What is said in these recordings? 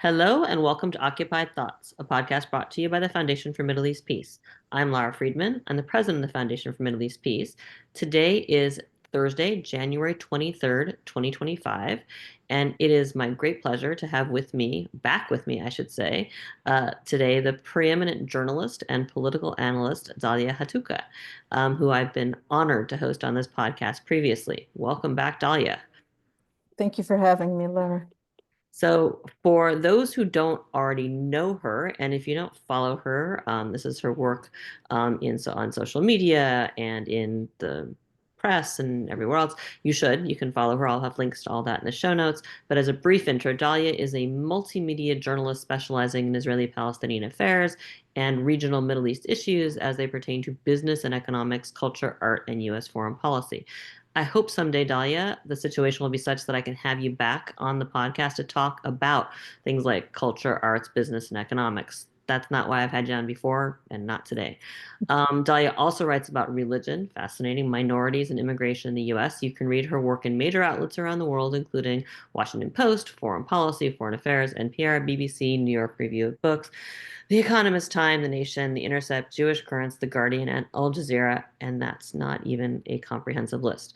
Hello and welcome to Occupied Thoughts, a podcast brought to you by the Foundation for Middle East Peace. I'm Lara Friedman. I'm the president of the Foundation for Middle East Peace. Today is Thursday, January 23rd, 2025, and it is my great pleasure to have back with me, I should say, today the preeminent journalist and political analyst, Dalia Hatuqa, who I've been honored to host on this podcast previously. Welcome back, Dalia. Thank you for having me, Lara. So, for those who don't already know her, and if you don't follow her, this is her work on social media and in the press and everywhere else. You should. You can follow her. I'll have links to all that in the show notes. But as a brief intro, Dalia is a multimedia journalist specializing in Israeli-Palestinian affairs and regional Middle East issues as they pertain to business and economics, culture, art, and U.S. foreign policy. I hope someday, Dalia, the situation will be such that I can have you back on the podcast to talk about things like culture, arts, business, and economics. That's not why I've had you on before, and not today. Dalia also writes about religion, fascinating, minorities, and immigration in the U.S. You can read her work in major outlets around the world, including Washington Post, Foreign Policy, Foreign Affairs, NPR, BBC, New York Review of Books, The Economist, Time, The Nation, The Intercept, Jewish Currents, The Guardian, and Al Jazeera, and that's not even a comprehensive list.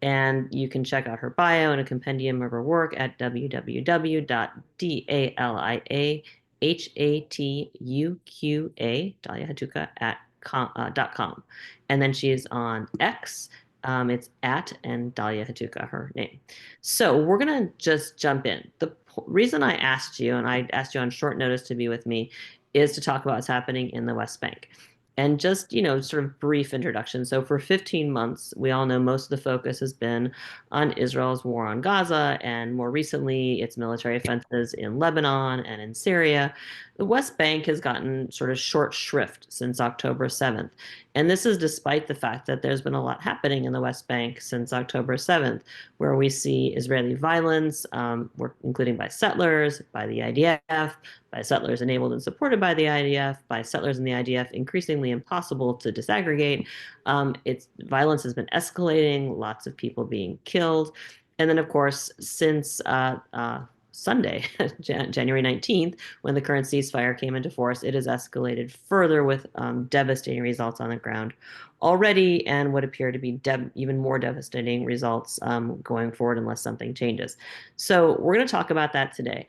And you can check out her bio and a compendium of her work at www.daliahatuqa.com. And then she is on X. It's at and Dalia Hatuqa, her name. So we're going to just jump in. The reason I asked you, and I asked you on short notice to be with me, is to talk about what's happening in the West Bank. And just, sort of brief introduction. So for 15 months, we all know most of the focus has been on Israel's war on Gaza and more recently its military offenses in Lebanon and in Syria. The West Bank has gotten sort of short shrift since October 7th. And this is despite the fact that there's been a lot happening in the West Bank since October 7th, where we see Israeli violence, including by settlers, by the IDF, by settlers enabled and supported by the IDF, by settlers in the IDF increasingly impossible to disaggregate. Its violence has been escalating, lots of people being killed. And then, of course, since Sunday, January 19th, when the current ceasefire came into force, it has escalated further with devastating results on the ground already and what appear to be even more devastating results going forward unless something changes. So we're going to talk about that today.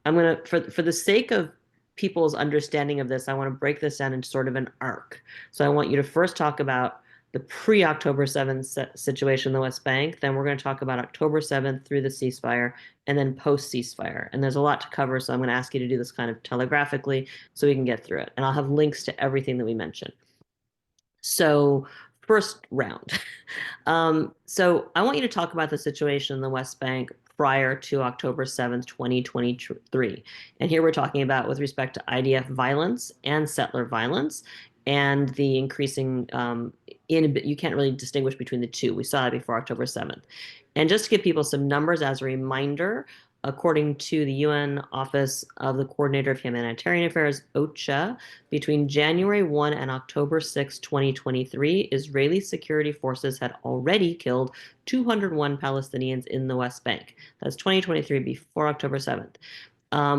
I'm going to, for the sake of people's understanding of this, I want to break this down into sort of an arc. So I want you to first talk about the pre-October 7th situation in the West Bank. Then we're going to talk about October 7th through the ceasefire and then post-ceasefire. And there's a lot to cover, so I'm going to ask you to do this kind of telegraphically so we can get through it. And I'll have links to everything that we mentioned. So first round. So I want you to talk about the situation in the West Bank prior to October 7th, 2023. And here we're talking about with respect to IDF violence and settler violence and the increasing you can't really distinguish between the two. We saw that before October 7th. And just to give people some numbers as a reminder, according to the UN Office of the Coordinator of Humanitarian Affairs, OCHA, between January 1 and October 6, 2023, Israeli security forces had already killed 201 Palestinians in the West Bank. That's 2023 before October 7th.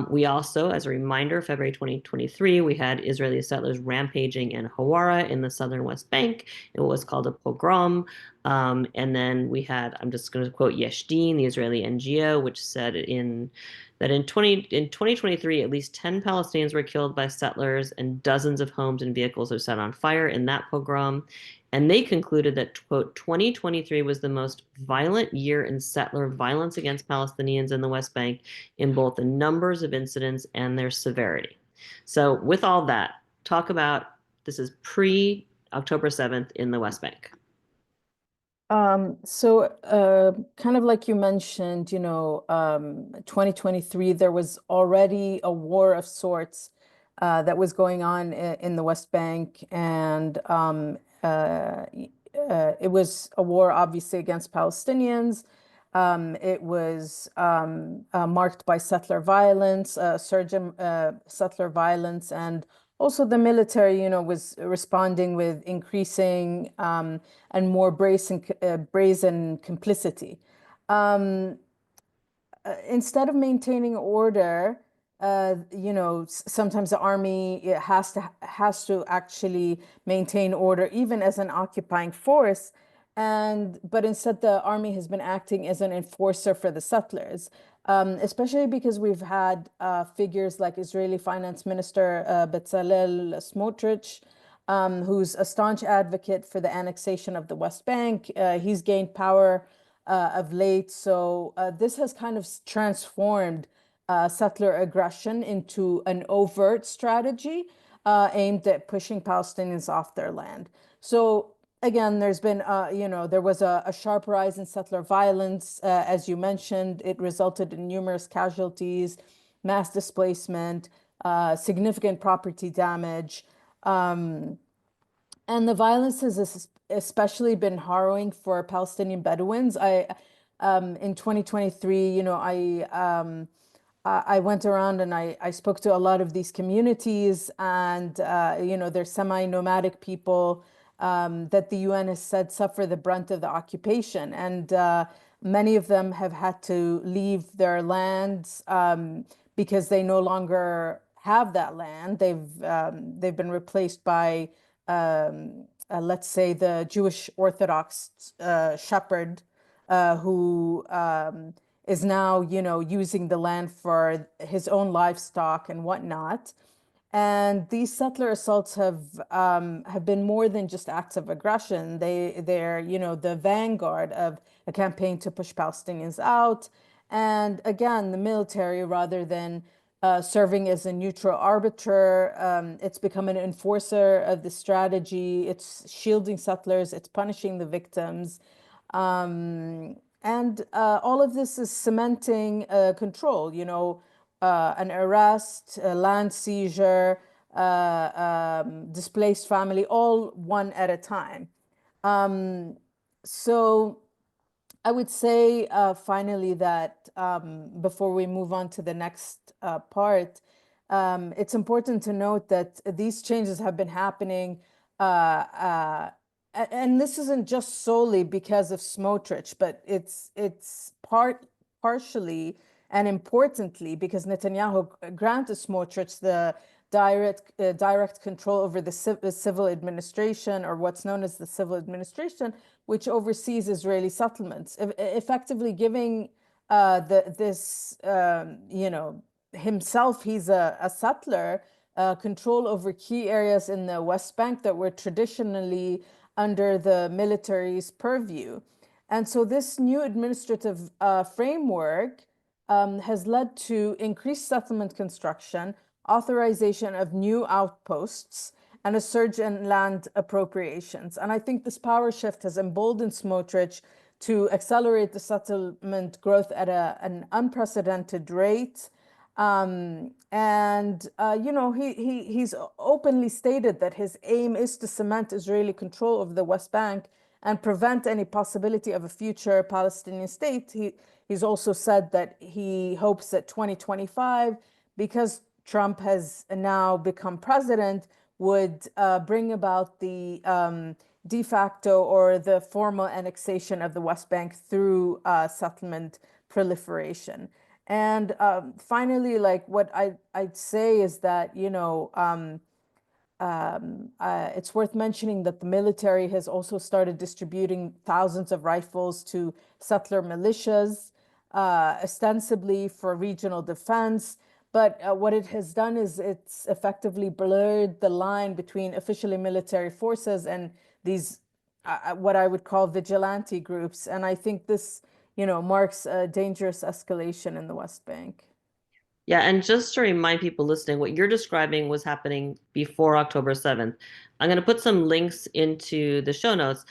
We also, as a reminder, February 2023, we had Israeli settlers rampaging in Hawara in the southern West Bank in what was called a pogrom. And then we had, I'm just going to quote Yesh Din, the Israeli NGO, which said in 2023, at least 10 Palestinians were killed by settlers and dozens of homes and vehicles were set on fire in that pogrom. And they concluded that, quote, 2023 was the most violent year in settler violence against Palestinians in the West Bank in both the numbers of incidents and their severity. So with all that, talk about, this is pre-October 7th in the West Bank. Kind of like you mentioned, 2023, there was already a war of sorts that was going on in the West Bank. And it was a war, obviously, against Palestinians. It was marked by settler violence, surge in settler violence, and also the military, was responding with increasing and more brazen complicity. Instead of maintaining order, sometimes the army has to actually maintain order, even as an occupying force. But instead, the army has been acting as an enforcer for the settlers, especially because we've had figures like Israeli Finance Minister Bezalel Smotrich, who's a staunch advocate for the annexation of the West Bank. He's gained power of late, so this has kind of transformed settler aggression into an overt strategy aimed at pushing Palestinians off their land. So again, there was a sharp rise in settler violence. As you mentioned, it resulted in numerous casualties, mass displacement, significant property damage. And the violence has especially been harrowing for Palestinian Bedouins. In 2023, I went around and I spoke to a lot of these communities, and they're semi-nomadic people that the UN has said suffer the brunt of the occupation, and many of them have had to leave their lands because they no longer have that land. They've been replaced by let's say the Jewish Orthodox shepherd who is now, using the land for his own livestock and whatnot. And these settler assaults have been more than just acts of aggression. They're the vanguard of a campaign to push Palestinians out. And again, the military, rather than serving as a neutral arbiter, it's become an enforcer of the strategy. It's shielding settlers. It's punishing the victims. And all of this is cementing control, an arrest, a land seizure, displaced family, all one at a time. So I would say finally that before we move on to the next part, it's important to note that these changes have been happening, and this isn't just solely because of Smotrich, but it's partially and importantly because Netanyahu granted Smotrich the direct control over the civil administration, or what's known as the civil administration, which oversees Israeli settlements, effectively giving himself, he's a settler, control over key areas in the West Bank that were traditionally under the military's purview. And so this new administrative framework has led to increased settlement construction, authorization of new outposts, and a surge in land appropriations. And I think this power shift has emboldened Smotrich to accelerate the settlement growth at an unprecedented rate. He's openly stated that his aim is to cement Israeli control of the West Bank and prevent any possibility of a future Palestinian state. He's also said that he hopes that 2025, because Trump has now become president, would bring about the de facto or the formal annexation of the West Bank through settlement proliferation. And finally, like what I'd say is that, it's worth mentioning that the military has also started distributing thousands of rifles to settler militias, ostensibly for regional defense. But what it has done is it's effectively blurred the line between officially military forces and these, what I would call vigilante groups. And I think this, marks a dangerous escalation in the West Bank. Yeah, and just to remind people listening, what you're describing was happening before October 7th. I'm going to put some links into the show notes.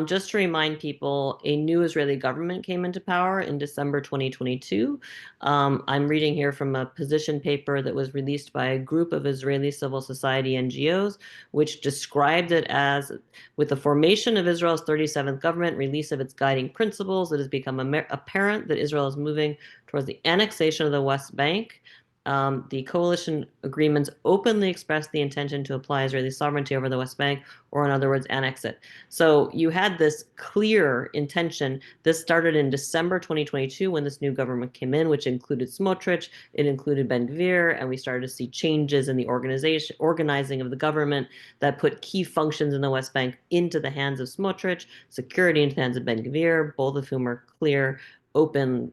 Just to remind people, a new Israeli government came into power in December 2022. I'm reading here from a position paper that was released by a group of Israeli civil society NGOs, which described it as, with the formation of Israel's 37th government, release of its guiding principles, it has become apparent that Israel is moving towards the annexation of the West Bank. The coalition agreements openly expressed the intention to apply Israeli sovereignty over the West Bank, or in other words, annex it. So you had this clear intention. This started in December 2022 when this new government came in, which included Smotrich, it included Ben Gvir, and we started to see changes in the organizing of the government that put key functions in the West Bank into the hands of Smotrich, security into the hands of Ben Gvir, both of whom are clear, open,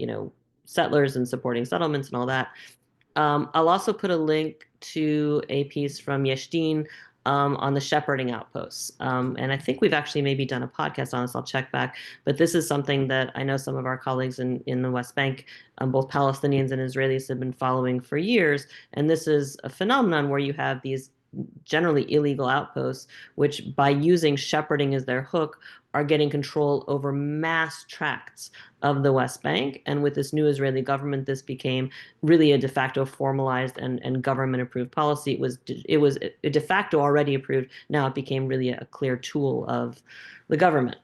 settlers and supporting settlements and all that. I'll also put a link to a piece from Yeshdin on the shepherding outposts. And I think we've actually maybe done a podcast on this. I'll check back. But this is something that I know some of our colleagues in the West Bank, both Palestinians and Israelis, have been following for years. And this is a phenomenon where you have these generally illegal outposts, which by using shepherding as their hook are getting control over mass tracts of the West Bank. And with this new Israeli government, this became really a de facto formalized and government approved policy. It was de facto already approved. Now it became really a clear tool of the government.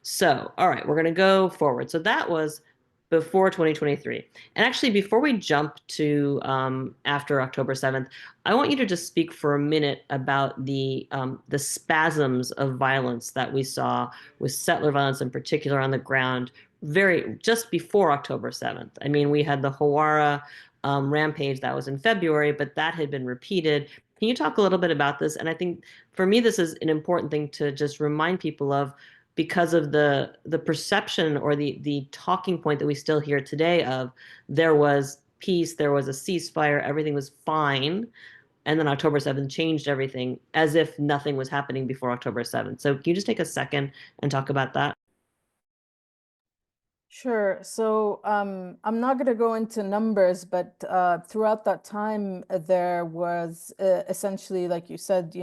So, all right, we're going to go forward. So that was before 2023. And actually, before we jump to after October 7th, I want you to just speak for a minute about the spasms of violence that we saw with settler violence in particular on the ground just before October 7th. I mean, we had the Hawara rampage that was in February, but that had been repeated. Can you talk a little bit about this? And I think for me, this is an important thing to just remind people of, because of the perception or the talking point that we still hear today of there was peace, there was a ceasefire, everything was fine, and then October 7th changed everything as if nothing was happening before October 7th. So can you just take a second and talk about that? Sure. So I'm not going to go into numbers, but throughout that time, there was essentially, like you said,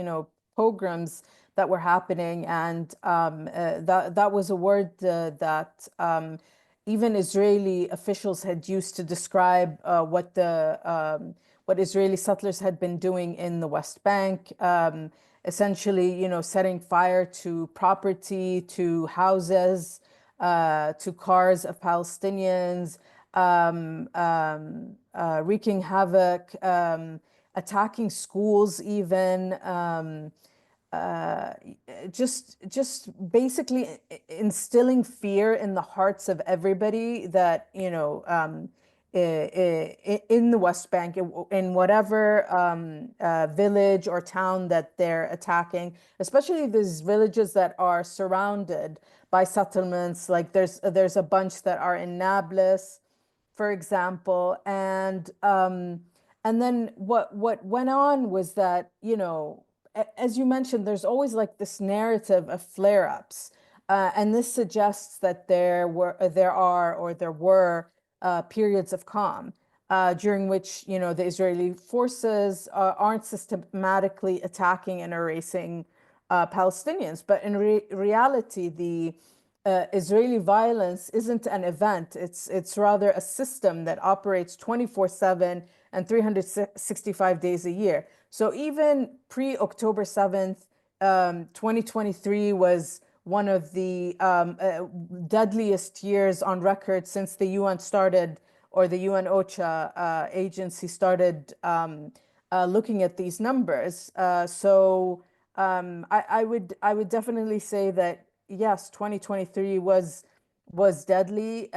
pogroms that were happening, and that was a word that even Israeli officials had used to describe what Israeli settlers had been doing in the West Bank. Essentially, setting fire to property, to houses, to cars of Palestinians, wreaking havoc, attacking schools even, uh, just basically instilling fear in the hearts of everybody that, in the West Bank, in whatever village or town that they're attacking, especially these villages that are surrounded by settlements. Like there's a bunch that are in Nablus, for example, and then what went on was that, as you mentioned, there's always like this narrative of flare-ups, and this suggests that there were periods of calm during which, the Israeli forces aren't systematically attacking and erasing Palestinians. But in reality, the Israeli violence isn't an event. It's rather a system that operates 24/7 and 365 days a year. So even pre-October 7th, 2023 was one of the deadliest years on record since the UN started, or the UN OCHA agency started looking at these numbers. I would definitely say that yes, 2023 was deadly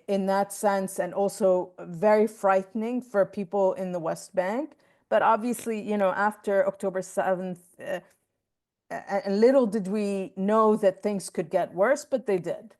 in that sense, and also very frightening for people in the West Bank. But obviously, after October 7th, and little did we know that things could get worse, but they did.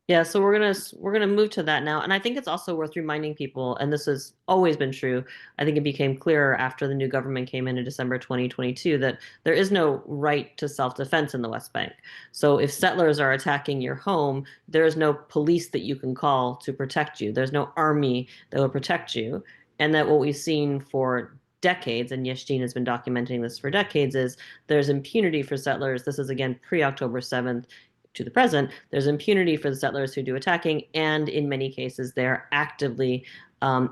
Yeah, so we're gonna move to that now, and I think it's also worth reminding people, and this has always been true. I think it became clearer after the new government came in December 2022 that there is no right to self-defense in the West Bank. So if settlers are attacking your home, there is no police that you can call to protect you. There's no army that will protect you, and that what we've seen for decades, and Yeshdin has been documenting this for decades, is there's impunity for settlers. This is again pre-October 7th to the present. There's impunity for the settlers who do attacking, and in many cases, they're actively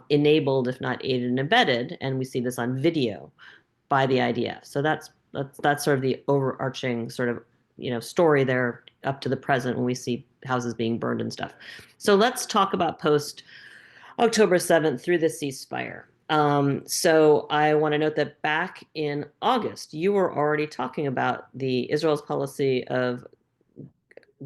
enabled, if not aided and abetted, and we see this on video by the IDF. So that's sort of the overarching sort of story there up to the present when we see houses being burned and stuff. So let's talk about post October 7th through the ceasefire. So I want to note that back in August, you were already talking about the Israel's policy of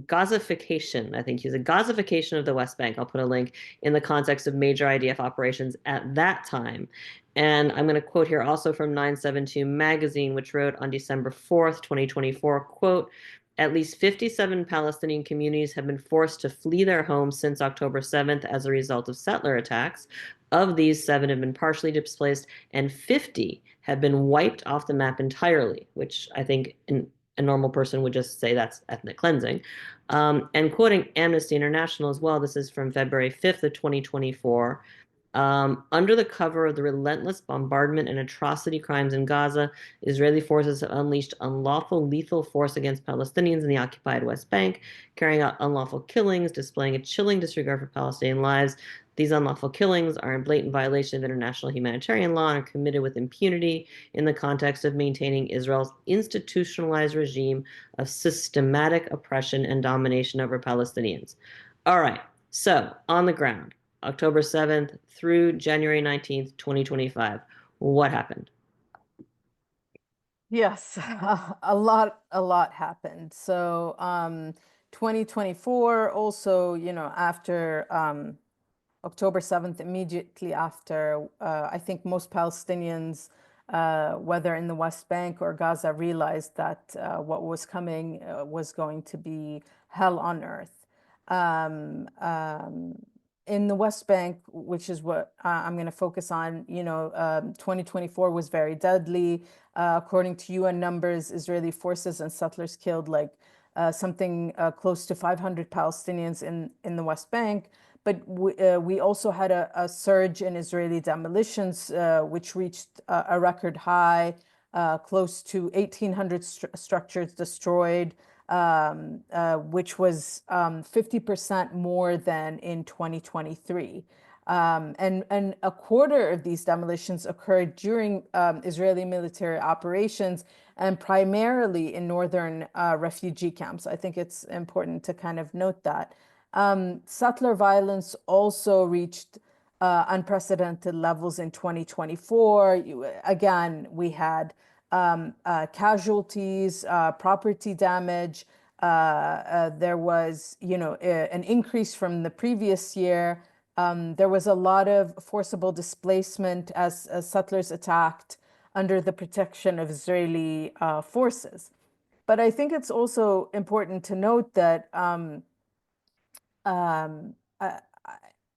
Gaza-fication. I think he's a Gaza-fication of the West Bank. I'll put a link in the context of major IDF operations at that time. And I'm going to quote here also from 972 magazine, which wrote on December 4th, 2024, quote, at least 57 Palestinian communities have been forced to flee their homes since October 7th as a result of settler attacks. Of these, 7 have been partially displaced, and 50 have been wiped off the map entirely, which I think a normal person would just say that's ethnic cleansing. And quoting Amnesty International as well, this is from February 5th of 2024. Under the cover of the relentless bombardment and atrocity crimes in Gaza, Israeli forces have unleashed unlawful lethal force against Palestinians in the occupied West Bank, carrying out unlawful killings, displaying a chilling disregard for Palestinian lives. These unlawful killings are in blatant violation of international humanitarian law and are committed with impunity in the context of maintaining Israel's institutionalized regime of systematic oppression and domination over Palestinians. All right, so on the ground, October 7th through January 19th, 2025, what happened? Yes, a lot happened. So, 2024 also, after October 7th, immediately after, I think most Palestinians, whether in the West Bank or Gaza, realized that what was coming was going to be hell on earth. Um, um, in the West Bank, which is what I'm going to focus on, 2024 was very deadly. According to UN numbers, Israeli forces and settlers killed like something close to 500 Palestinians in the West Bank. But we also had a surge in Israeli demolitions, which reached a record high, close to 1,800 structures destroyed, which was 50% more than in 2023. And a quarter of these demolitions occurred during Israeli military operations and primarily in northern refugee camps. I think it's important to kind of note that. Settler violence also reached unprecedented levels in 2024. Again, we had casualties, property damage. There was, an increase from the previous year. There was a lot of forcible displacement as settlers attacked under the protection of Israeli forces. But I think it's also important to note that um, I,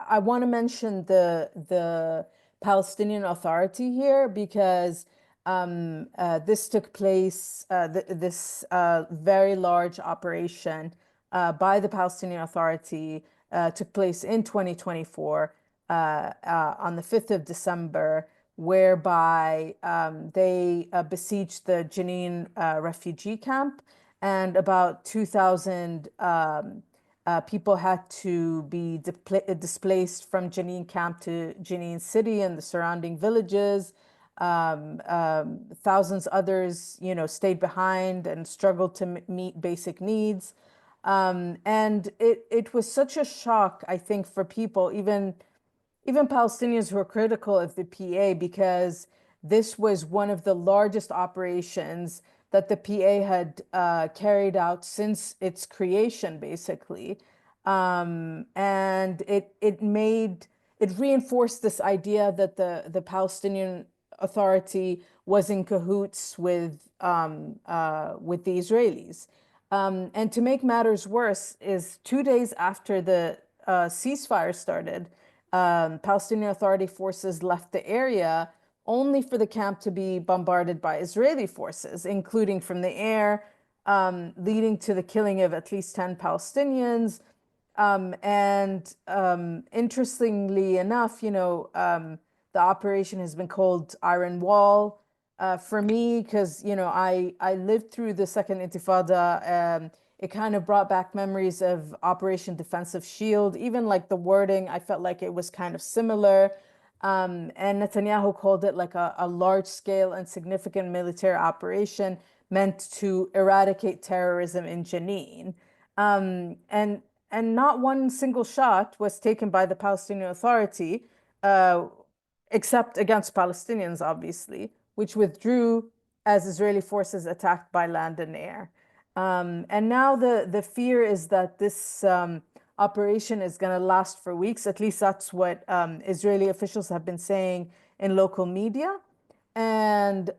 I want to mention the Palestinian Authority here because this took place, this very large operation by the Palestinian Authority took place in 2024 on the 5th of December, whereby they besieged the Jenin refugee camp, and about 2,000 people had to be displaced from Jenin camp to Jenin city and the surrounding villages. Thousands others, stayed behind and struggled to meet basic needs. And it was such a shock, I think, for people, even Palestinians who are critical of the PA, because this was one of the largest operations that the PA had carried out since its creation, basically. And it reinforced this idea that the Palestinian Authority was in cahoots with the Israelis. And to make matters worse, is 2 days after the ceasefire started, Palestinian Authority forces left the area only for the camp to be bombarded by Israeli forces, including from the air, leading to the killing of at least 10 Palestinians. And interestingly enough, the operation has been called Iron Wall for me because, I lived through the Second Intifada. It kind of brought back memories of Operation Defensive Shield. Even like the wording, I felt like it was kind of similar. And Netanyahu called it like a large scale and significant military operation meant to eradicate terrorism in Jenin. And not one single shot was taken by the Palestinian Authority. Uh, except against Palestinians, obviously, which withdrew as Israeli forces attacked by land and air. And now the fear is that this operation is going to last for weeks. At least that's what Israeli officials have been saying in local media. And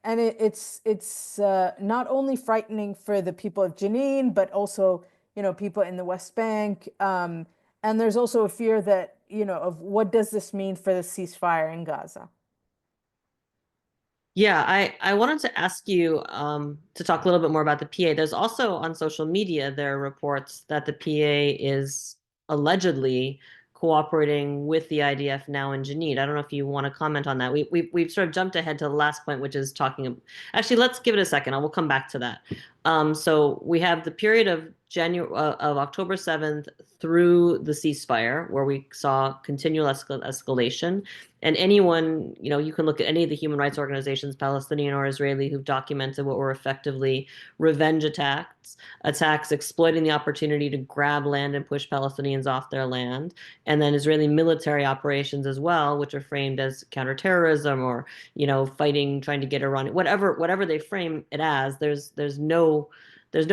it's not only frightening for the people of Jenin, but also, people in the West Bank. And there's also a fear that, of what does this mean for the ceasefire in Gaza? Yeah, I wanted to ask you to talk a little bit more about the PA. There's also on social media, there are reports that the PA is allegedly cooperating with the IDF now in Jenin. I don't know if you want to comment on that. We've sort of jumped ahead to the last point, which is talking. Actually, let's give it a second. I will come back to that. So we have the period of of October 7th through the ceasefire, where we saw continual escalation. And anyone, you can look at any of the human rights organizations, Palestinian or Israeli, who've documented what were effectively revenge attacks exploiting the opportunity to grab land and push Palestinians off their land. And then Israeli military operations as well, which are framed as counterterrorism or, fighting, trying to get Iran, whatever they frame it as, there's no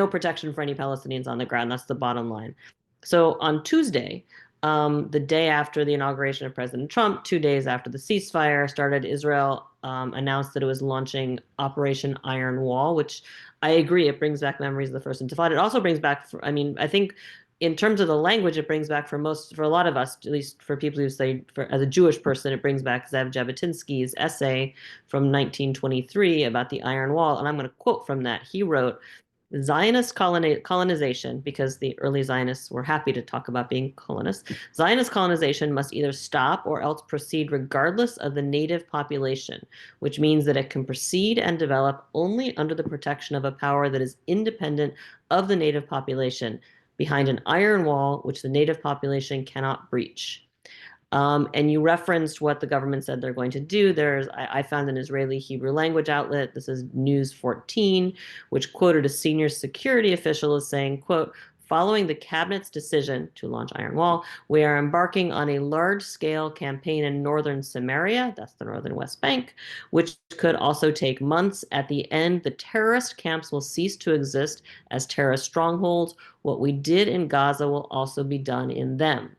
protection for any Palestinians on the ground. That's the bottom line. So on Tuesday, the day after the inauguration of President Trump, 2 days after the ceasefire started, Israel announced that it was launching Operation Iron Wall, which I agree, it brings back memories of the First Intifada. It also brings back, I think in terms of the language, it brings back for a lot of us, at least for people who say, as a Jewish person, it brings back Zev Jabotinsky's essay from 1923 about the Iron Wall. And I'm going to quote from that. He wrote, Zionist colonization, because the early Zionists were happy to talk about being colonists, Zionist colonization must either stop or else proceed regardless of the native population, which means that it can proceed and develop only under the protection of a power that is independent of the native population, behind an iron wall which the native population cannot breach. And you referenced what the government said they're going to do. I found an Israeli Hebrew language outlet. This is News 14, which quoted a senior security official as saying, quote, following the cabinet's decision to launch Iron Wall, we are embarking on a large-scale campaign in northern Samaria, that's the northern West Bank, which could also take months. At the end, the terrorist camps will cease to exist as terrorist strongholds. What we did in Gaza will also be done in them.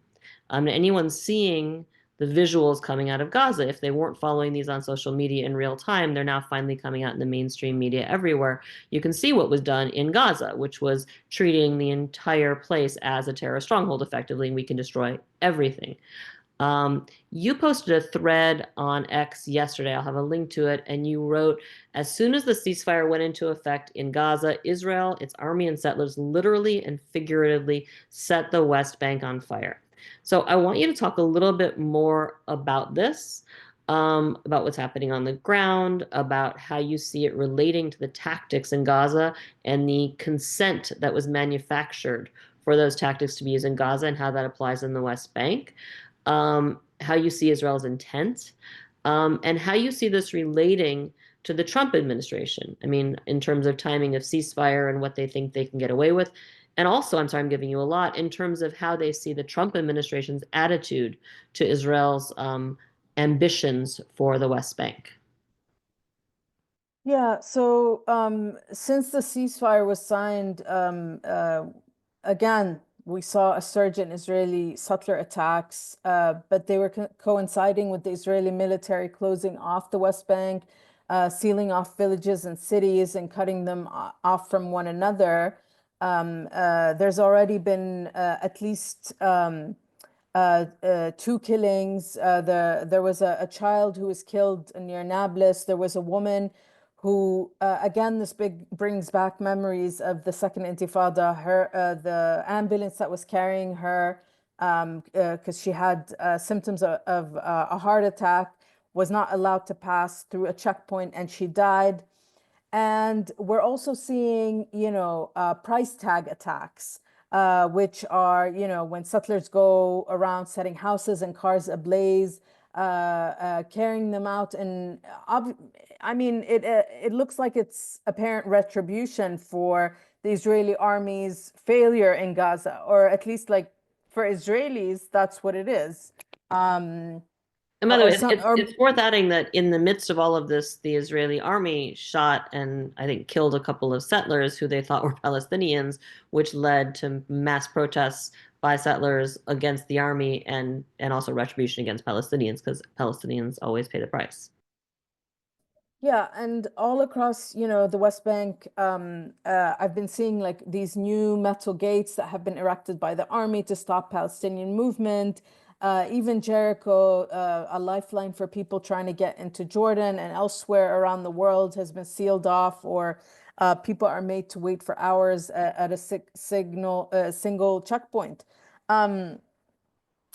Anyone seeing the visuals coming out of Gaza, if they weren't following these on social media in real time, they're now finally coming out in the mainstream media everywhere. You can see what was done in Gaza, which was treating the entire place as a terrorist stronghold effectively, and we can destroy everything. You posted a thread on X yesterday. I'll have a link to it. And you wrote, as soon as the ceasefire went into effect in Gaza, Israel, its army and settlers literally and figuratively set the West Bank on fire. So I want you to talk a little bit more about this, about what's happening on the ground, about how you see it relating to the tactics in Gaza and the consent that was manufactured for those tactics to be used in Gaza and how that applies in the West Bank, how you see Israel's intent, and how you see this relating to the Trump administration. I mean, in terms of timing of ceasefire and what they think they can get away with. And also, I'm sorry, I'm giving you a lot in terms of how they see the Trump administration's attitude to Israel's ambitions for the West Bank. Yeah, so since the ceasefire was signed, again, we saw a surge in Israeli settler attacks, but they were coinciding with the Israeli military closing off the West Bank, sealing off villages and cities and cutting them off from one another. There's already been at least two killings. There was a child who was killed near Nablus. There was a woman who, again, this brings back memories of the Second Intifada. The ambulance that was carrying her, because she had symptoms of a heart attack, was not allowed to pass through a checkpoint, and she died. And we're also seeing, price tag attacks, which are, when settlers go around setting houses and cars ablaze, carrying them out. And it looks like it's apparent retribution for the Israeli army's failure in Gaza, or at least like for Israelis, that's what it is. And by the way, or it's worth adding that in the midst of all of this, the Israeli army shot and I think killed a couple of settlers who they thought were Palestinians, which led to mass protests by settlers against the army and also retribution against Palestinians because Palestinians always pay the price. Yeah, and all across, the West Bank, I've been seeing like these new metal gates that have been erected by the army to stop Palestinian movement. Even Jericho, a lifeline for people trying to get into Jordan and elsewhere around the world, has been sealed off, or people are made to wait for hours at a single checkpoint. Um,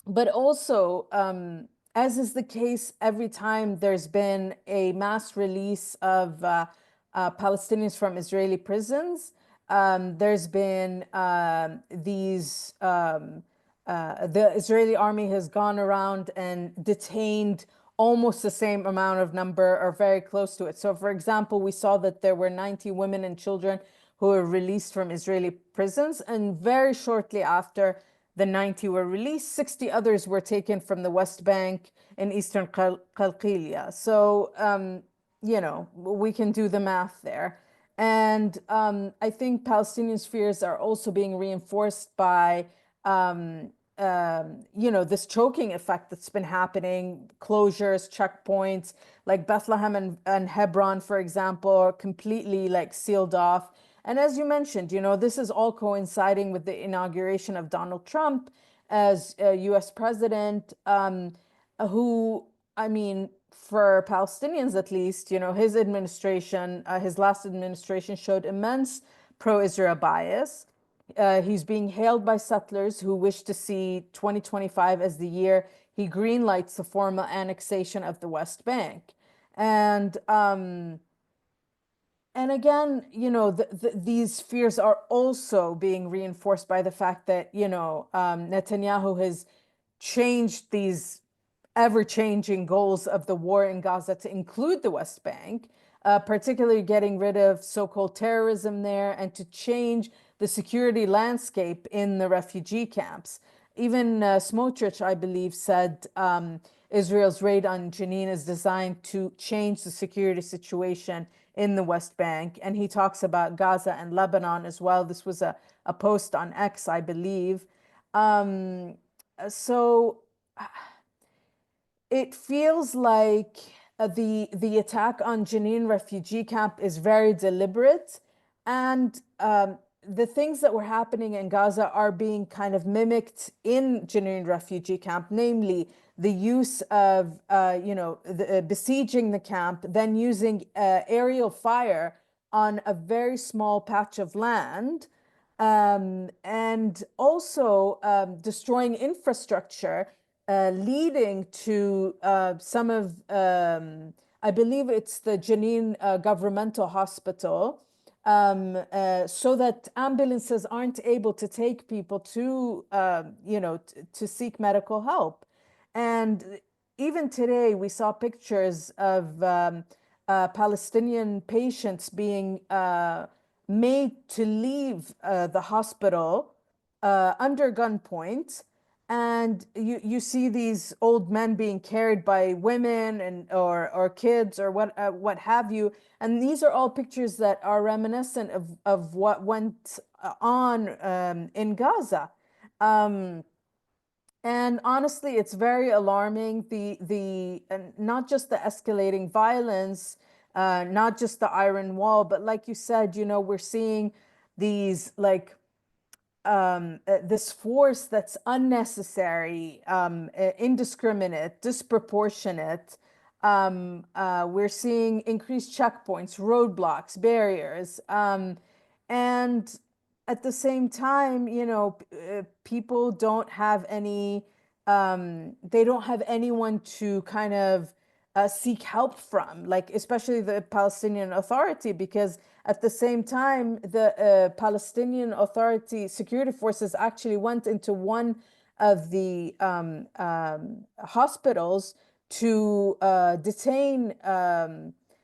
but also, as is the case every time there's been a mass release of Palestinians from Israeli prisons, there's been the Israeli army has gone around and detained almost the same amount of number or very close to it. So, for example, we saw that there were 90 women and children who were released from Israeli prisons, and very shortly after the 90 were released, 60 others were taken from the West Bank and Eastern Qalqilia. So, we can do the math there. And I think Palestinians' fears are also being reinforced by, this choking effect that's been happening, closures, checkpoints, like Bethlehem and Hebron, for example, are completely like sealed off. And as you mentioned, this is all coinciding with the inauguration of Donald Trump as US president, who, I mean, for Palestinians at least, his administration, his last administration showed immense pro-Israel bias. He's being hailed by settlers who wish to see 2025 as the year he greenlights the formal annexation of the West Bank. And again, these fears are also being reinforced by the fact that, Netanyahu has changed these ever-changing goals of the war in Gaza to include the West Bank, particularly getting rid of so-called terrorism there and to change the security landscape in the refugee camps. Even Smotrich, I believe, said Israel's raid on Jenin is designed to change the security situation in the West Bank. And he talks about Gaza and Lebanon as well. This was a post on X, I believe. So it feels like the attack on Jenin refugee camp is very deliberate, and the things that were happening in Gaza are being kind of mimicked in Jenin refugee camp, namely the use of besieging the camp, then using aerial fire on a very small patch of land, and also destroying infrastructure, leading to some of, I believe it's the Jenin governmental hospital, so that ambulances aren't able to take people to, to seek medical help. And even today, we saw pictures of Palestinian patients being made to leave the hospital under gunpoint, and you see these old men being carried by women and or kids or what have you, and these are all pictures that are reminiscent of what went on in Gaza. And honestly, it's very alarming. The not just the escalating violence, not just the iron wall, but like you said, we're seeing these like this force that's unnecessary, indiscriminate, disproportionate. We're seeing increased checkpoints, roadblocks, barriers, and at the same time, people don't have they don't have anyone to kind of seek help from, like especially the Palestinian Authority, because at the same time, the Palestinian Authority security forces actually went into one of the hospitals to detain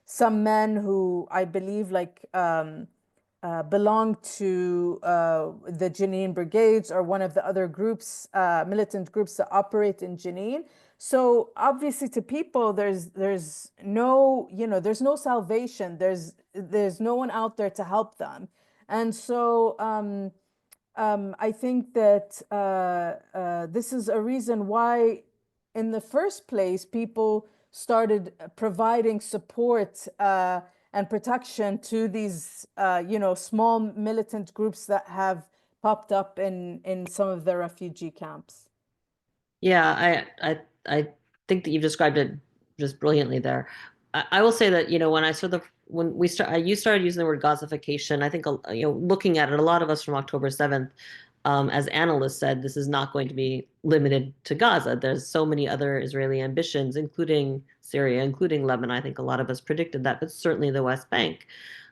some men who I believe belong to the Jenin Brigades or one of the other groups, militant groups that operate in Jenin. So obviously to people, there's no, there's no salvation. There's no one out there to help them. And so I think that this is a reason why, in the first place, people started providing support and protection to these, small militant groups that have popped up in some of the refugee camps. Yeah, I think that you've described it just brilliantly there. I will say that, when I sort of when we start you started using the word Gaza-fication, I think, looking at it, a lot of us from October 7th, as analysts said, this is not going to be limited to Gaza. There's so many other Israeli ambitions, including Syria, including Lebanon. I think a lot of us predicted that, but certainly the West Bank.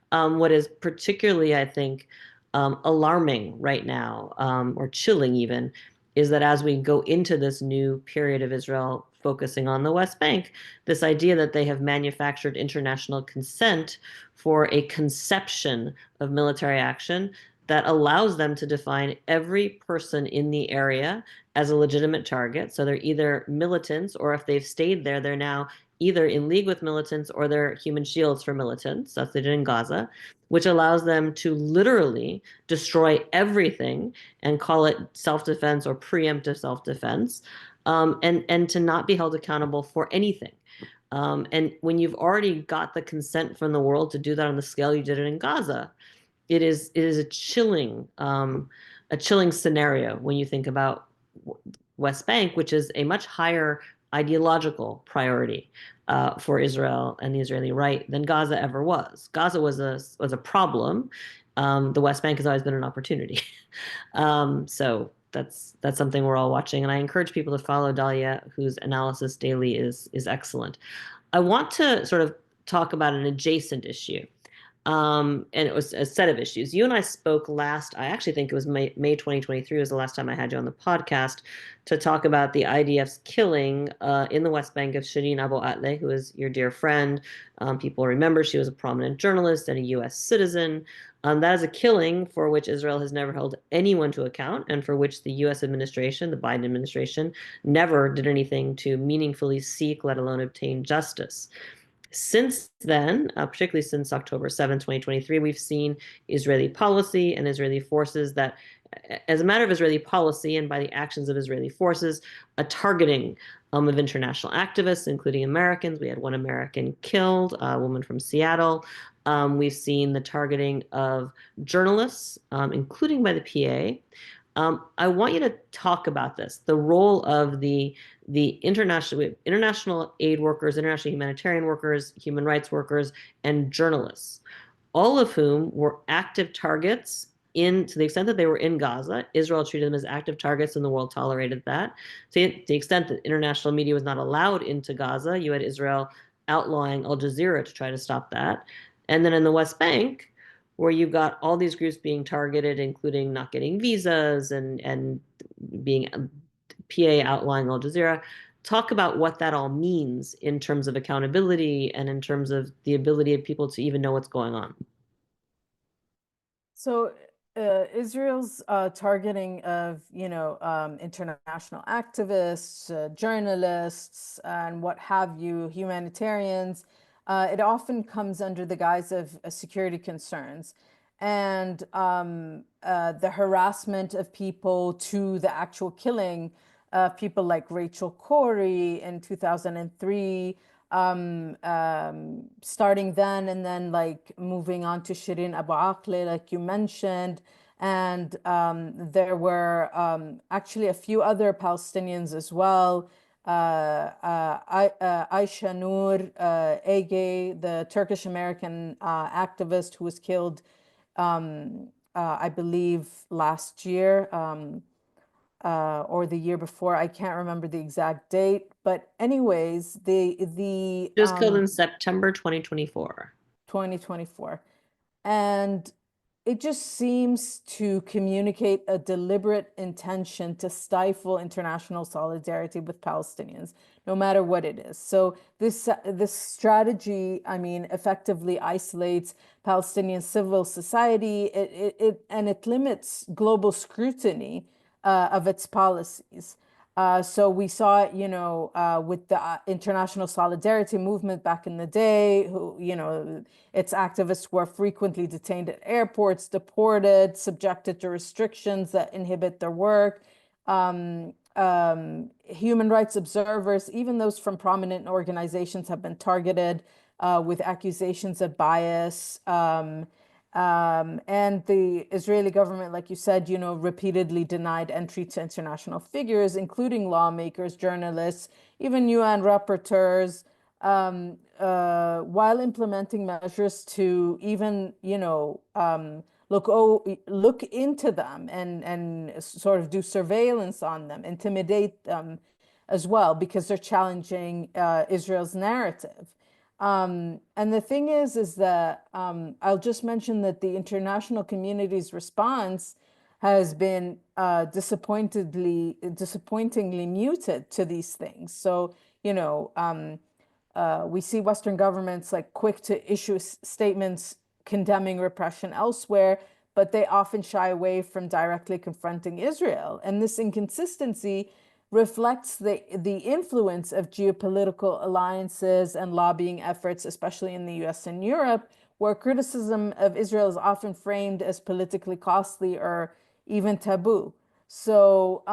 What is particularly, I think, alarming right now, or chilling even, is that as we go into this new period of Israel focusing on the West Bank, this idea that they have manufactured international consent for a conception of military action that allows them to define every person in the area as a legitimate target. So they're either militants, or if they've stayed there, they're now either in league with militants or they're human shields for militants. That's what they did in Gaza, which allows them to literally destroy everything and call it self-defense or preemptive self-defense, and to not be held accountable for anything. And when you've already got the consent from the world to do that on the scale you did it in Gaza, it is a chilling scenario when you think about West Bank, which is a much higher ideological priority for Israel and the Israeli right than Gaza ever was. Gaza was a problem. The West Bank has always been an opportunity. So that's something we're all watching, and I encourage people to follow Dalia, whose analysis daily is excellent. I want to sort of talk about an adjacent issue. And it was a set of issues. You and I spoke last, I actually think it was May 2023 was the last time I had you on the podcast to talk about the IDF's killing in the West Bank of Shireen Abu Akleh, who is your dear friend. People remember she was a prominent journalist and a U.S. citizen. That is a killing for which Israel has never held anyone to account, and for which the U.S. administration, the Biden administration, never did anything to meaningfully seek, let alone obtain justice. Since then, particularly since October 7th, 2023, we've seen Israeli policy and Israeli forces that, as a matter of Israeli policy and by the actions of Israeli forces, a targeting of international activists, including Americans. We had one American killed, a woman from Seattle. We've seen the targeting of journalists, including by the PA. I want you to talk about this, the role of the international aid workers, international humanitarian workers, human rights workers, and journalists, all of whom were active targets to the extent that they were in Gaza. Israel treated them as active targets, and the world tolerated that. To the extent that international media was not allowed into Gaza, you had Israel outlawing Al Jazeera to try to stop that. And then in the West Bank, where you've got all these groups being targeted, including not getting visas and being PA outlawing Al Jazeera. Talk about what that all means in terms of accountability and in terms of the ability of people to even know what's going on. So Israel's targeting of, international activists, journalists, and what have you, humanitarians, it often comes under the guise of security concerns. And the harassment of people to the actual killing of people like Rachel Corrie in 2003, starting then and then like moving on to Shireen Abu Akleh, like you mentioned. And there were actually a few other Palestinians as well. Aisha Noor Ege, the Turkish American activist who was killed, I believe, last year. Or the year before. I can't remember the exact date, but anyways, the Just killed in September 2024. 2024. And it just seems to communicate a deliberate intention to stifle international solidarity with Palestinians, no matter what it is. So this strategy, I mean, effectively isolates Palestinian civil society. It limits global scrutiny of its policies. So we saw it, with the international solidarity movement back in the day, who, its activists were frequently detained at airports, deported, subjected to restrictions that inhibit their work. Human rights observers, even those from prominent organizations, have been targeted with accusations of bias. And the Israeli government, like you said, repeatedly denied entry to international figures, including lawmakers, journalists, even UN rapporteurs, while implementing measures to even, look into them and sort of do surveillance on them, intimidate them as well, because they're challenging Israel's narrative. And the thing is that I'll just mention that the international community's response has been disappointingly muted to these things. So, we see Western governments like quick to issue statements condemning repression elsewhere, but they often shy away from directly confronting Israel. And this inconsistency reflects the influence of geopolitical alliances and lobbying efforts, especially in the US and Europe, where criticism of Israel is often framed as politically costly or even taboo. So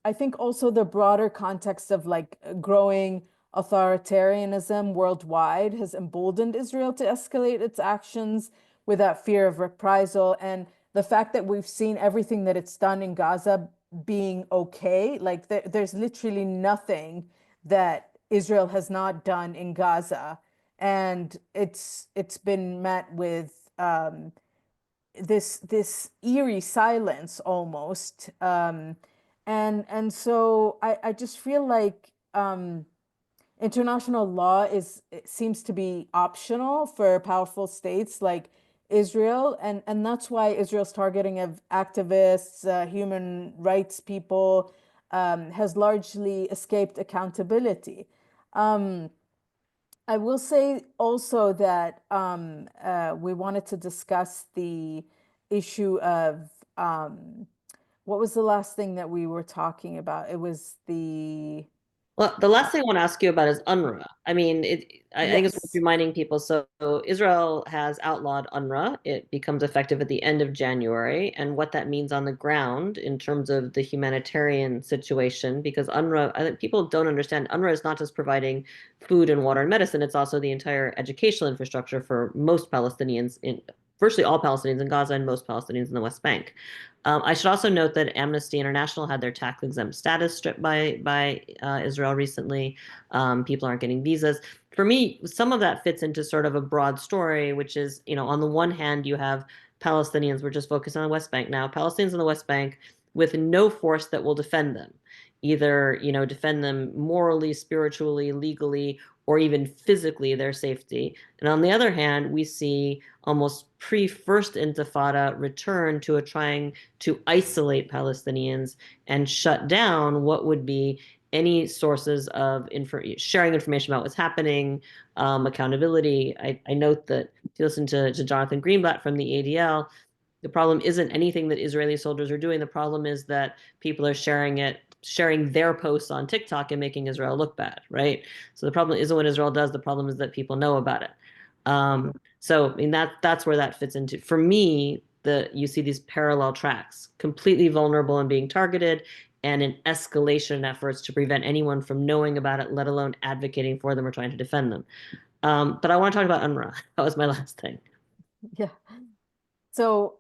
I think also the broader context of like growing authoritarianism worldwide has emboldened Israel to escalate its actions without fear of reprisal. And the fact that we've seen everything that it's done in Gaza being okay, like there's literally nothing that Israel has not done in Gaza. And it's been met with this eerie silence almost. And so I just feel like international law seems to be optional for powerful states like Israel, and that's why Israel's targeting of activists, human rights people, has largely escaped accountability. Um, I will say also that we wanted to discuss the issue of what was the last thing that we were talking about? It was the Well, the last thing I want to ask you about is UNRWA. I mean, I think it's worth yes. reminding people. So Israel has outlawed UNRWA. It becomes effective at the end of January, and what that means on the ground in terms of the humanitarian situation, because UNRWA, I think people don't understand, UNRWA is not just providing food and water and medicine, it's also the entire educational infrastructure for most Palestinians in virtually all Palestinians in Gaza and most Palestinians in the West Bank. I should also note that Amnesty International had their tax exempt status stripped by Israel recently. People aren't getting visas. For me, some of that fits into sort of a broad story, which is, on the one hand, you have Palestinians, we're just focused on the West Bank now, Palestinians in the West Bank with no force that will defend them, either, defend them morally, spiritually, legally, or even physically their safety. And on the other hand, we see almost pre-First Intifada return to trying to isolate Palestinians and shut down what would be any sources of sharing information about what's happening, accountability. I note that if you listen to Jonathan Greenblatt from the ADL, the problem isn't anything that Israeli soldiers are doing. The problem is that people are sharing their posts on TikTok and making Israel look bad, right? So the problem isn't what Israel does. The problem is that people know about it. So I mean that's where that fits into. For me, you see these parallel tracks, completely vulnerable and being targeted, and an escalation in efforts to prevent anyone from knowing about it, let alone advocating for them or trying to defend them. But I want to talk about UNRWA. That was my last thing. Yeah. So,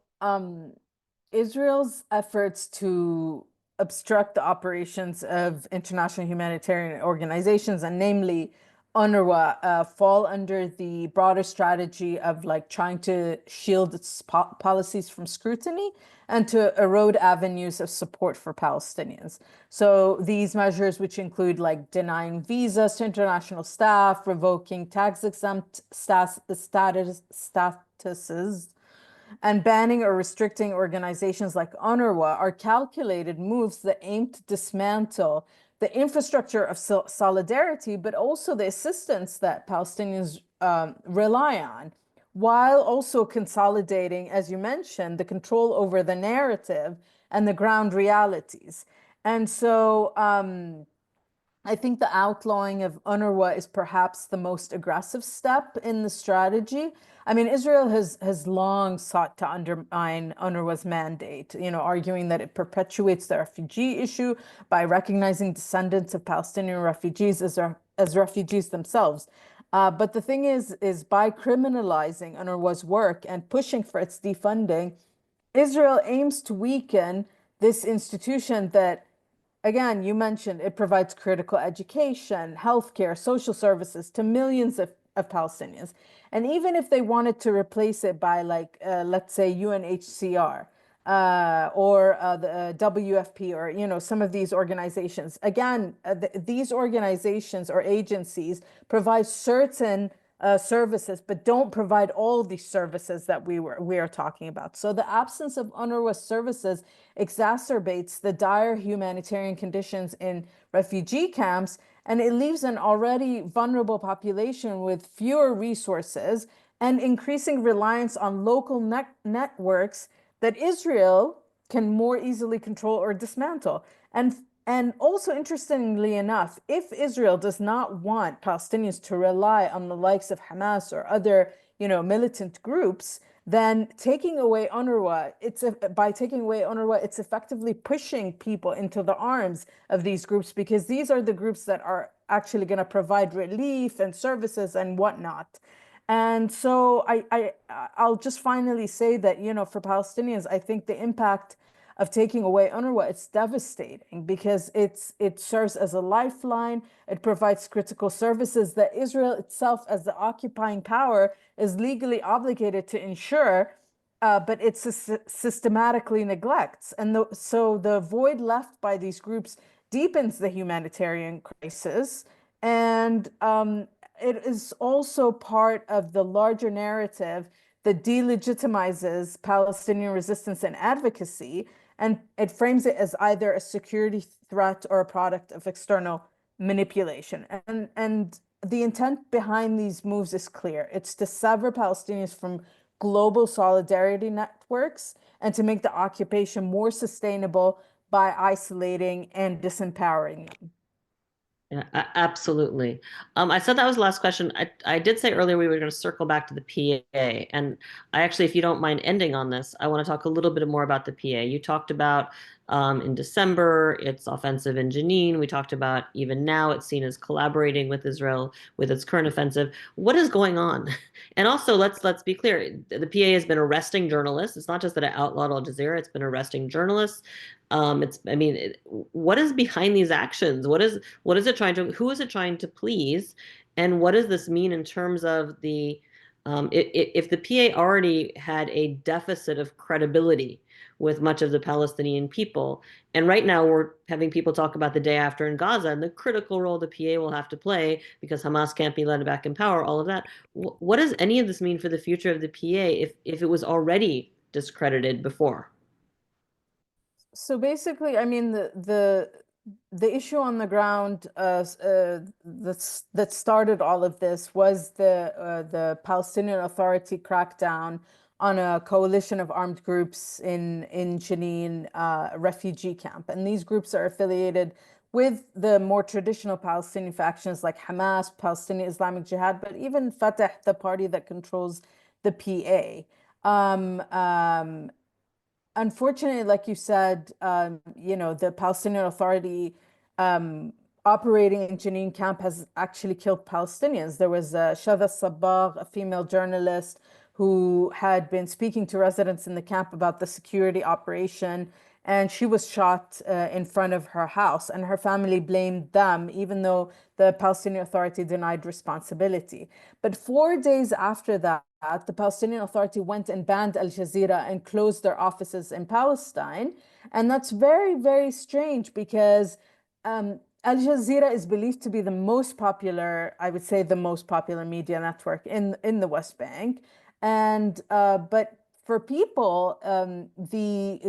Israel's efforts to obstruct the operations of international humanitarian organizations, and namely UNRWA, fall under the broader strategy of like trying to shield its policies from scrutiny and to erode avenues of support for Palestinians. So these measures, which include like denying visas to international staff, revoking tax exempt statuses, and banning or restricting organizations like UNRWA, are calculated moves that aim to dismantle the infrastructure of solidarity, but also the assistance that Palestinians rely on, while also consolidating, as you mentioned, the control over the narrative and the ground realities. And so I think the outlawing of UNRWA is perhaps the most aggressive step in the strategy. I mean, Israel has long sought to undermine UNRWA's mandate, arguing that it perpetuates the refugee issue by recognizing descendants of Palestinian refugees as refugees themselves. But the thing is by criminalizing UNRWA's work and pushing for its defunding, Israel aims to weaken this institution that, again, you mentioned it provides critical education, healthcare, social services to millions of Palestinians. And even if they wanted to replace it by, like, let's say, UNHCR or the WFP or, some of these organizations, again, these organizations or agencies provide certain services, but don't provide all these services that we are talking about. So the absence of UNRWA services exacerbates the dire humanitarian conditions in refugee camps, and it leaves an already vulnerable population with fewer resources and increasing reliance on local networks that Israel can more easily control or dismantle. And also, interestingly enough, if Israel does not want Palestinians to rely on the likes of Hamas or other, militant groups, then taking away UNRWA, by taking away UNRWA, it's effectively pushing people into the arms of these groups, because these are the groups that are actually going to provide relief and services and whatnot. And so I'll just finally say that, for Palestinians, I think the impact of taking away UNRWA, it's devastating because it serves as a lifeline. It provides critical services that Israel itself, as the occupying power, is legally obligated to ensure, but it systematically neglects. And so the void left by these groups deepens the humanitarian crisis. And it is also part of the larger narrative that delegitimizes Palestinian resistance and advocacy, and it frames it as either a security threat or a product of external manipulation. And the intent behind these moves is clear. It's to sever Palestinians from global solidarity networks and to make the occupation more sustainable by isolating and disempowering them. Yeah, absolutely. I said that was the last question. I did say earlier we were going to circle back to the PA. And I actually, if you don't mind ending on this, I want to talk a little bit more about the PA. You talked about in December, its offensive in Jenin. We talked about even now it's seen as collaborating with Israel with its current offensive. What is going on? And also, let's be clear, the PA has been arresting journalists. It's not just that it outlawed Al Jazeera, it's been arresting journalists. What is behind these actions? What is it trying to, who is it trying to please? And what does this mean in terms of if the PA already had a deficit of credibility with much of the Palestinian people, and right now we're having people talk about the day after in Gaza and the critical role the PA will have to play because Hamas can't be led back in power, all of that. What does any of this mean for the future of the PA if it was already discredited before? So basically, I mean, the issue on the ground that started all of this was the Palestinian Authority crackdown on a coalition of armed groups in Jenin refugee camp, and these groups are affiliated with the more traditional Palestinian factions like Hamas, Palestinian Islamic Jihad, but even Fatah, the party that controls the PA. Unfortunately, like you said, the Palestinian Authority operating in Jenin camp has actually killed Palestinians. There was Shada Sabbagh, a female journalist who had been speaking to residents in the camp about the security operation, and she was shot in front of her house, and her family blamed them, even though the Palestinian Authority denied responsibility. But 4 days after that, the Palestinian Authority went and banned Al Jazeera and closed their offices in Palestine. And that's very, very strange because Al Jazeera is believed to be the most popular, I would say the most popular media network in the West Bank. And but for people, the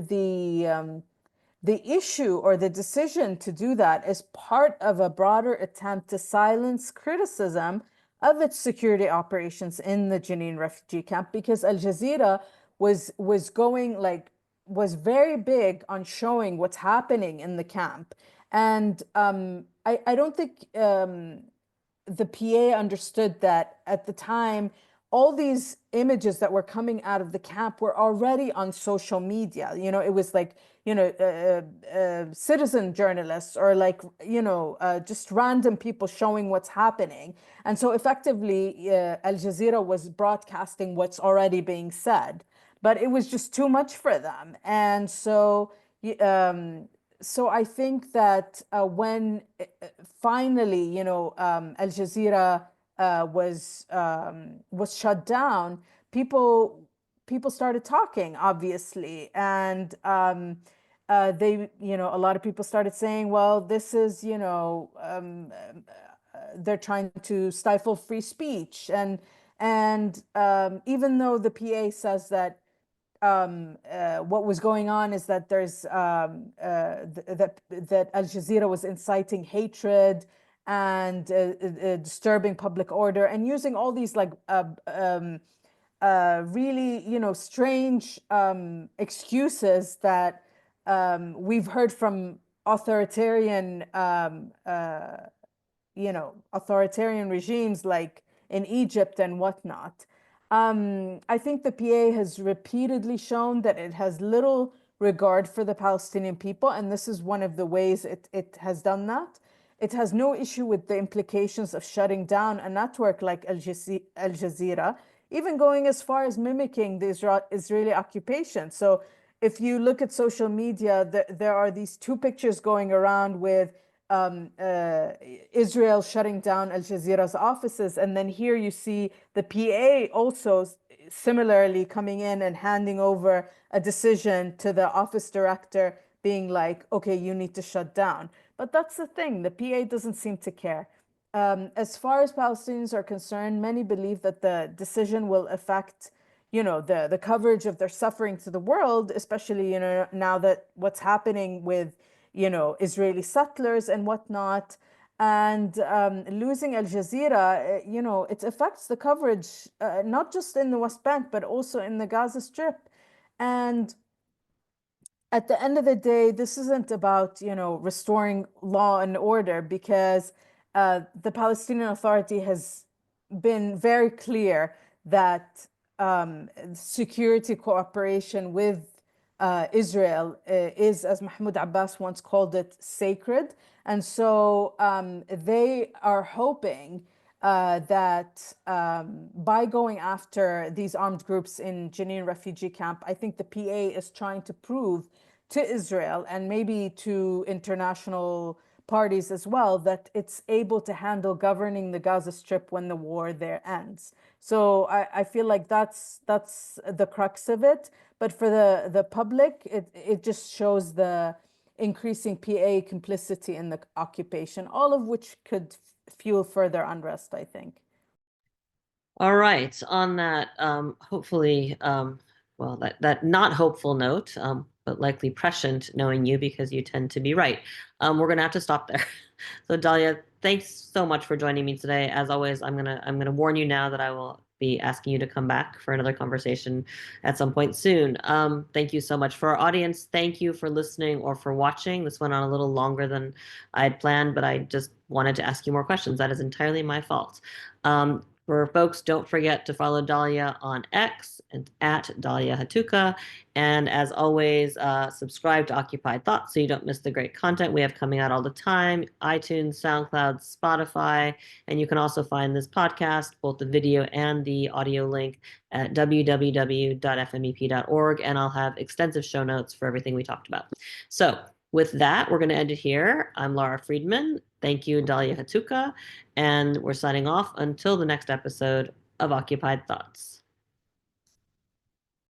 issue or the decision to do that is part of a broader attempt to silence criticism of its security operations in the Jenin refugee camp, because Al Jazeera was going like was very big on showing what's happening in the camp. And I don't think the PA understood that at the time, all these images that were coming out of the camp were already on social media. It was like, citizen journalists or like, just random people showing what's happening. And so effectively, Al Jazeera was broadcasting what's already being said, but it was just too much for them. And so I think that when finally, Al Jazeera was shut down, people started talking, obviously, and a lot of people started saying, well, this is, they're trying to stifle free speech, and even though the PA says that what was going on is that there's that Al Jazeera was inciting hatred and disturbing public order and using all these like really strange excuses that we've heard from authoritarian authoritarian regimes like in Egypt and whatnot. I think the PA has repeatedly shown that it has little regard for the Palestinian people, and this is one of the ways it has done that. It has no issue with the implications of shutting down a network like Al Jazeera, even going as far as mimicking the Israeli occupation. So if you look at social media, there are these two pictures going around with Israel shutting down Al Jazeera's offices. And then here you see the PA also similarly coming in and handing over a decision to the office director, being like, okay, you need to shut down. But that's the thing, the PA doesn't seem to care. As far as Palestinians are concerned, many believe that the decision will affect the coverage of their suffering to the world, especially now that what's happening with Israeli settlers and whatnot. And losing Al Jazeera, it affects the coverage, not just in the West Bank, but also in the Gaza Strip. And at the end of the day, this isn't about, restoring law and order, because the Palestinian Authority has been very clear that security cooperation with Israel is, as Mahmoud Abbas once called it, sacred. And so they are hoping that by going after these armed groups in Jenin refugee camp, I think the PA is trying to prove to Israel and maybe to international parties as well that it's able to handle governing the Gaza Strip when the war there ends. So I feel like that's the crux of it. But for the public, it just shows the increasing PA complicity in the occupation, all of which could fuel further unrest, I think. All right. On that, hopefully, well, that not hopeful note, but likely prescient, knowing you because you tend to be right. We're gonna have to stop there. So Dalia, thanks so much for joining me today. As always, I'm gonna warn you now that I will be asking you to come back for another conversation at some point soon. Thank you so much. For our audience, thank you for listening or for watching. This went on a little longer than I'd planned, but I just wanted to ask you more questions. That is entirely my fault. For folks, don't forget to follow Dalia on X and at Dalia Hatuqa. And as always, subscribe to Occupied Thoughts so you don't miss the great content we have coming out all the time, iTunes, SoundCloud, Spotify. And you can also find this podcast, both the video and the audio link, at www.fmep.org. And I'll have extensive show notes for everything we talked about. So with that, we're going to end it here. I'm Lara Friedman. Thank you, Dalia Hatuqa. And we're signing off until the next episode of Occupied Thoughts.